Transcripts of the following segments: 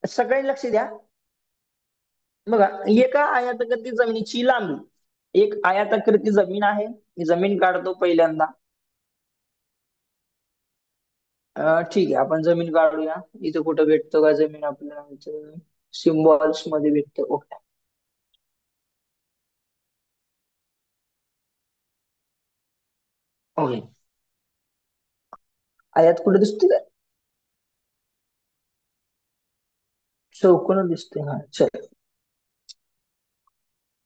सगळे लक्ष द्या. बघा, एका आयताकृती जमिनीची लांबी, एक आयताकृती जमीन आहे, मी जमीन काढतो पहिल्यांदा. ठीक आहे, आपण जमीन काढूया. इथं कुठं भेटतो का जमीन आपल्याला? सिम्बॉल्स मध्ये भेटतो. ओके. ओके. आयात कुठे दिसतोय का? चौकोन दिसतोय, हा चल.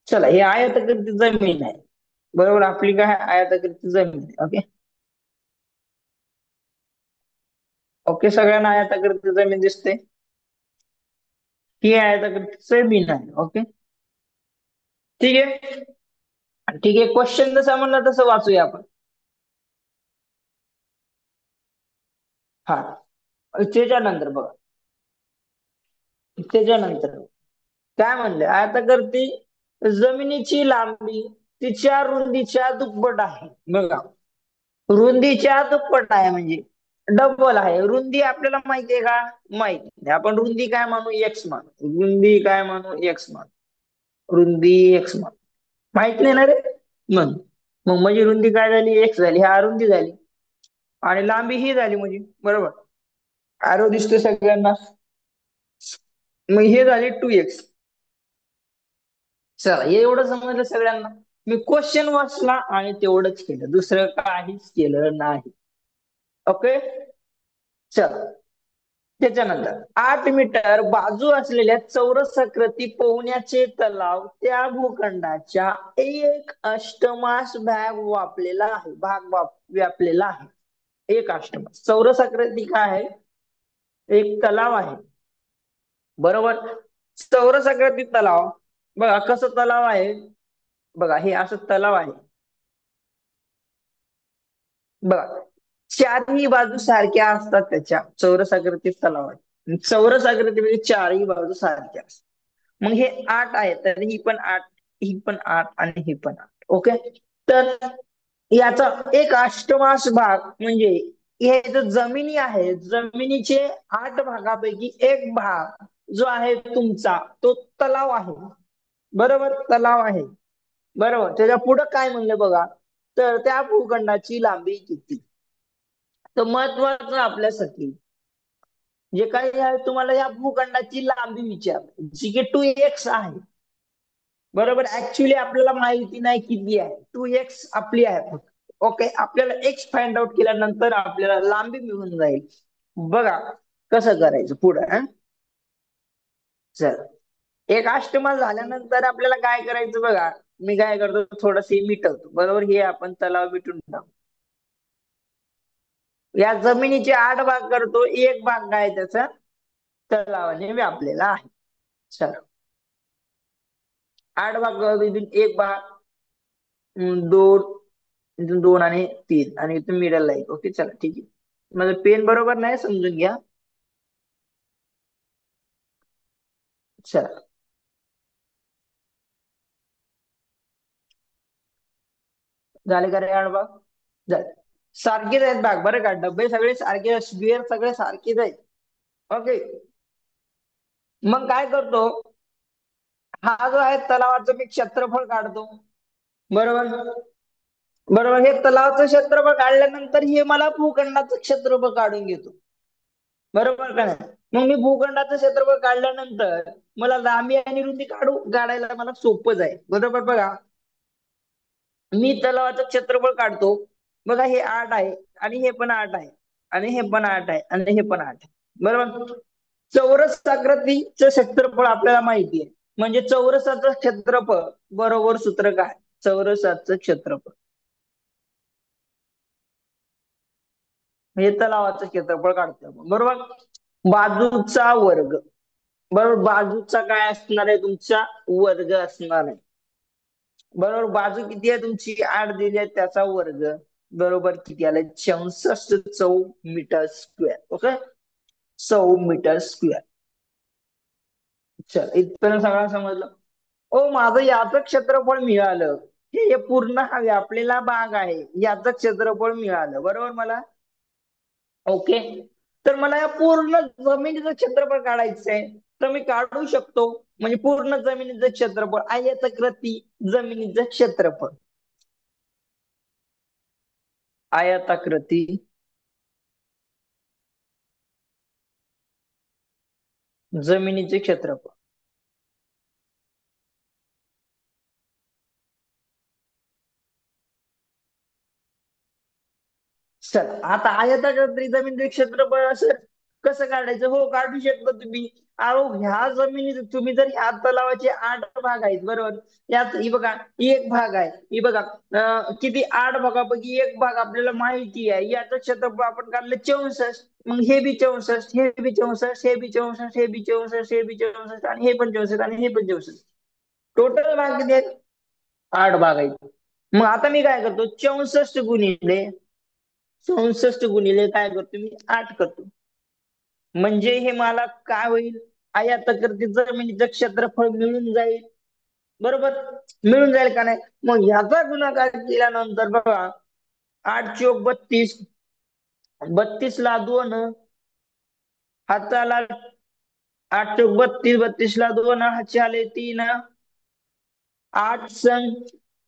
चला, हे आयताकृती जमीन आहे. बरोबर, आपली काय आहे? आयताकृती जमीन आहे. ओके. ओके, सगळ्यांना आयताकृती जमीन दिसते. ही आयताकृती जमीन आहे. ओके. ठीक आहे. ठीक आहे, क्वेश्चन जसा म्हणला तसं वाचूया आपण. हा, त्याच्यानंतर बघा, त्याच्यानंतर काय म्हणले? आयताकृती जमिनीची लांबी तिच्या रुंदीच्या दुप्पट आहे. बघा, रुंदीच्या दुप्पट आहे म्हणजे डबल आहे. रुंदी आपल्याला माहिती आहे का? माहिती नाही. आपण रुंदी काय मानू? एक्स मानू. रुंदी काय मानू? एक्स मानू. रुंदी एक्स मानू. माहित नाही ना रे. मग मग म्हणजे रुंदी काय झाली? एक्स झाली. हा रुंदी झाली आणि लांबी ही झाली म्हणजे. बरोबर, आरो दिसतोय सगळ्यांना. मग हे झाले 2x. चला, हे एवढं समजलं सगळ्यांना. मी क्वेश्चन वाचला आणि तेवढंच केलं, दुसरं काहीच केलं नाही. ओके. चला, त्याच्यानंतर 8 मीटर बाजू असलेल्या चौरसाकृती पोहण्याचे तलाव त्या भूखंडाच्या एक अष्टमाश भाग व्यापलेला आहे. एक अष्टमाश चौरसाकृती काय आहे? एक तलाव आहे. बरोबर, चौरसाकृती तलाव. बघा कसं तलाव आहे. बघा, हे असं तलाव आहे. बघा, चारही बाजू सारख्या असतात त्याच्या. चौरसाकृती तलाव आहे. चौरसाकृती म्हणजे चारही बाजू सारख्या असतात. मग हे 8 आहे, तर ही पण 8, ही पण 8 आणि ही पण 8. ओके. तर याचा एक अष्टमाश भाग म्हणजे हे जो जमिनी आहे, जमिनीचे 8 भागापैकी एक भाग जो आहे तुमचा, तो तलाव आहे. बरोबर, तलाव आहे. बरोबर, त्याच्या पुढं काय म्हणलं बघा, तर त्या भूखंडाची लांबी किती. तर महत्वाचं आपल्यासाठी जे काही आहे, तुम्हाला या भूखंडाची लांबी विचार, जी की 2x आहे. बरोबर, ऍक्च्युली आपल्याला माहिती नाही किती आहे. 2x आपली आहे फक्त. ओके, आपल्याला एक्स फाइंड आउट केल्यानंतर आपल्याला लांबी मिळून जाईल. बघा कसं करायचं पुढं. चल, एक अष्टमाल झाल्यानंतर आपल्याला काय करायचं बघा. मी काय करतो, थोडस मिटवतो. बरोबर, हे आपण तलाव मिटून टाकू. या जमिनीचे 8 भाग करतो, एक भाग काय त्याचा तलावाने व्यापलेला आहे. चल, 8 भाग इथून एक भाग, दोन, इथून 2 आणि 3 आणि इथून मिडल ला एक. ओके, चला ठीक आहे. माझं पेन बरोबर नाही, समजून घ्या. चला, झाले का रे 8 भाग? झाले. सारखेच आहेत भाग बरं का, डबे सगळे सारखे, स्क्वेअर सगळे सारखेच आहेत. ओके. मग काय करतो, हा जो आहे तलावाचं मी क्षेत्रफळ काढतो. बरोबर. बरोबर, हे तलावाचं क्षेत्रफळ काढल्यानंतर हे मला भूखंडाचं क्षेत्रफळ काढून घेतो. बरोबर का नाही? मग मी भूखंडाचं क्षेत्रफळ काढल्यानंतर मला लांबी आणि रुंदी काढायला मला सोपं जाईल. बरोबर, बघा मी तलावाचं क्षेत्रफळ काढतो. बघा, हे 8 आहे आणि हे पण 8 आहे आणि हे पण 8 आहे आणि हे पण 8 आहे. बरोबर, चौरस आकृतीचं क्षेत्रफळ आपल्याला माहिती आहे. म्हणजे चौरसाचं क्षेत्रफळ बरोबर सूत्र काय? चौरसाचं क्षेत्रफळ हे तलावाचं क्षेत्रफळ काढतो आपण. बरोबर, बाजूचा वर्ग. बरोबर, बाजूचा काय असणार आहे तुमचा? वर्ग असणार आहे. बरोबर, बाजू किती आहे तुमची? 8 दिली आहे, त्याचा वर्ग. बरोबर, किती आलं? 64 meter square. Okay, 100 meter square. चल, इथपर्यंत सगळं समजलं. ओ, माझं याचं क्षेत्रफळ मिळालं. हे पूर्ण हा व्यापलेला भाग आहे, याचं क्षेत्रफळ मिळालं. बरोबर मला. ओके. तर मला या पूर्ण जमिनीचं क्षेत्रफळ काढायचंय. तर मी काढू शकतो. म्हणजे पूर्ण जमिनीचं क्षेत्रफळ, आयताकृती जमिनीचं क्षेत्रफळ, आयताकृती जमिनीचे क्षेत्रफळ. चल आता आयताकृती जमिनीचे क्षेत्रफळ असं कसं काढायचं? हो, काढू शकता तुम्ही. अहो, ह्या जमिनीत तुम्ही जर ह्या तलावाचे 8 भाग आहेत बरोबर. यात ही बघा, एक भाग आहे, ही बघा किती 8 भागापैकी एक भाग आपल्याला माहिती आहे. याचं क्षेत्रफळ आपण काढलं 64. मग हे बी 64, हे बी 64, हे बी 64, हे बी 64, हे बी 64 आणि हे पण 64 आणि हे पण 64. टोटल भाग किती आहेत? 8 भाग आहेत. मग आता मी काय करतो, 64 गुणिले काय करतो मी, 8 करतो. म्हणजे हे मला काय होईल, आयताकृती जमिनीचं क्षेत्रफळ मिळून जाईल. बरोबर, मिळून जाईल का नाही? मग ह्याचा गुणाकार केल्यानंतर बघा, 8 चोक 32, 32 ला 2 हाताला, 8 चोक 32, 32 ला 2 हातचे आले 3, 8 सण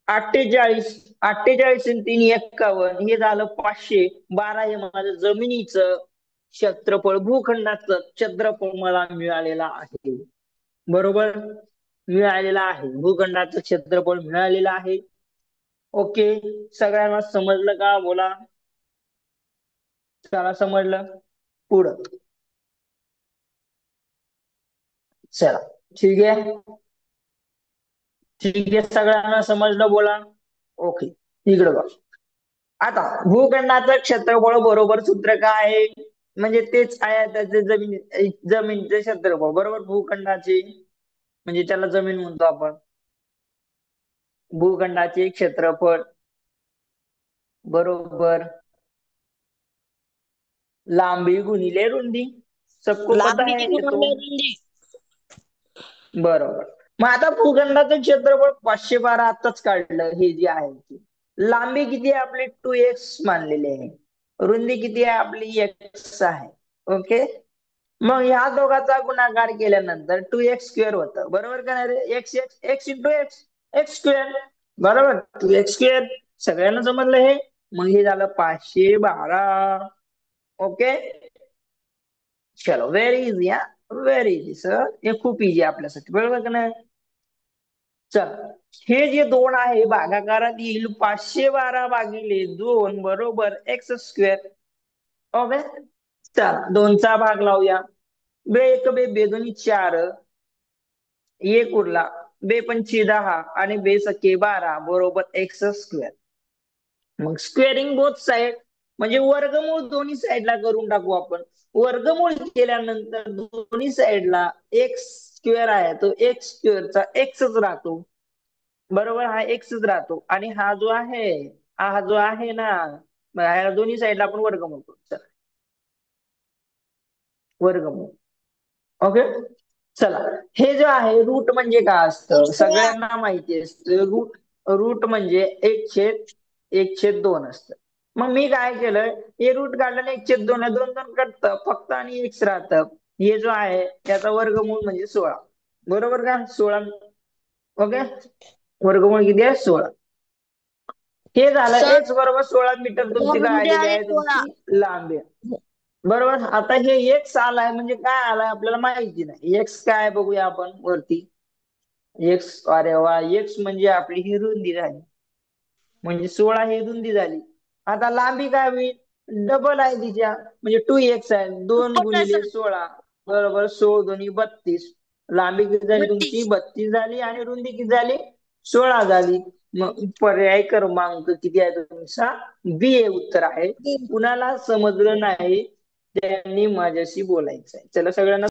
48, 48 आणि 3 51, हे झालं 512. हे माझं जमिनीचं क्षेत्रफळ, भूखंडाचं क्षेत्रफळ मला मिळालेलं आहे. बरोबर, मिळालेलं आहे, भूखंडाचं क्षेत्रफळ मिळालेलं आहे. ओके, सगळ्यांना समजलं का? बोला. चला, समजलं. पुढं चला. ठीक आहे, ठीक आहे, सगळ्यांना समजलं, बोला. ओके, इकडे बघा. आता भूखंडाचं क्षेत्रफळ बरोबर सूत्र काय आहे? म्हणजे तेच आयताचे जमीनचे क्षेत्रफळ बरोबर, भूखंडाचे म्हणजे त्याला जमीन म्हणतो आपण. भूखंडाचे क्षेत्रफळ बरोबर लांबी गुणिले रुंदी. सबको पता लांबी है ये तो. गुणिले रुंदी. बरोबर. मग आता भूखंडाचं क्षेत्रफळ 512 आताच काढलं, हे जे आहे ते. लांबी किती आहे आपली? 2x मानलेली आहे. रुंदी किती आहे आपली? x आहे. ओके. मग ह्या दोघांचा गुणाकार केल्यानंतर 2x² होतं. बरोबर का नाही रे? X X X into X, x². बरोबर, 2x². सगळ्यांना समजलं हे? मग हे झालं 512. ओके, चलो, व्हेरी इझी. हा, व्हेरी इझी सर, हे खूप इझी आपल्यासाठी. बरोबर का नाही? चल, हे जे 2 आहे भागाकारात येईल 512 भागिले 2 बरोबर x². ओके, चल 2चा भाग लावूया. बे एक बे बे दोन्ही 4, एक उरला, बे पंची 10 आणि बे सके 12 बरोबर x². मग स्क्वेअरिंग बोथ साइड म्हणजे वर्गमूळ दोन्ही साइडला करून टाकू आपण. वर्गमूळ केल्यानंतर दोन्ही साइडला x² आहे, तो x²चा एक्सच राहतो. बरोबर, हा एक्सच राहतो. आणि हा जो आहे, हा जो आहे ना, ह्या दोन्ही साइडला आपण वर्गमूळ करू. चला, वर्गमूळ. ओके, चला. हे जे आहे रूट म्हणजे काय असतं x². सगळ्यांना माहिती असतं. रूट, रूट म्हणजे 1/2 असतं. मग मी काय केलं, हे रूट काढलं 1/2 आहे, 2 2 कटतं फक्त आणि x राहतं. हे जो आहे त्याचा वर्गमूळ म्हणजे 16. बरोबर का? 16. ओके, वर्गमूळ किती आहे? 16. हे झालं, सर, x बरोबर 16 मीटर तुमची काय रुंदी आलेली आहे आहे, 16. तुमची लांबी. बरोबर, आता हे एक्स आलाय म्हणजे काय आलाय आपल्याला माहिती नाही. एक्स काय बघूया आपण वरती. एक्स, अरे वा, एक्स म्हणजे आपली ही रुंदी झाली. म्हणजे 16 ही रुंदी झाली. आता लांबी काय होईल? डबल आहे तिच्या, म्हणजे 2x आहे. 2 पता गुणिले सर. 16 बरोबर 16 दोन्ही 32. लांबी किती झाली तुमची? 32. 32 झाली. आणि रुंदी किती झाली? 16 झाली. मग पर्याय क्रमांक किती आहे तुमचा? बी हे उत्तर आहे. कुणाला समजलं नाही त्यांनी माझ्याशी बोलायचंय. चला, सगळ्यांना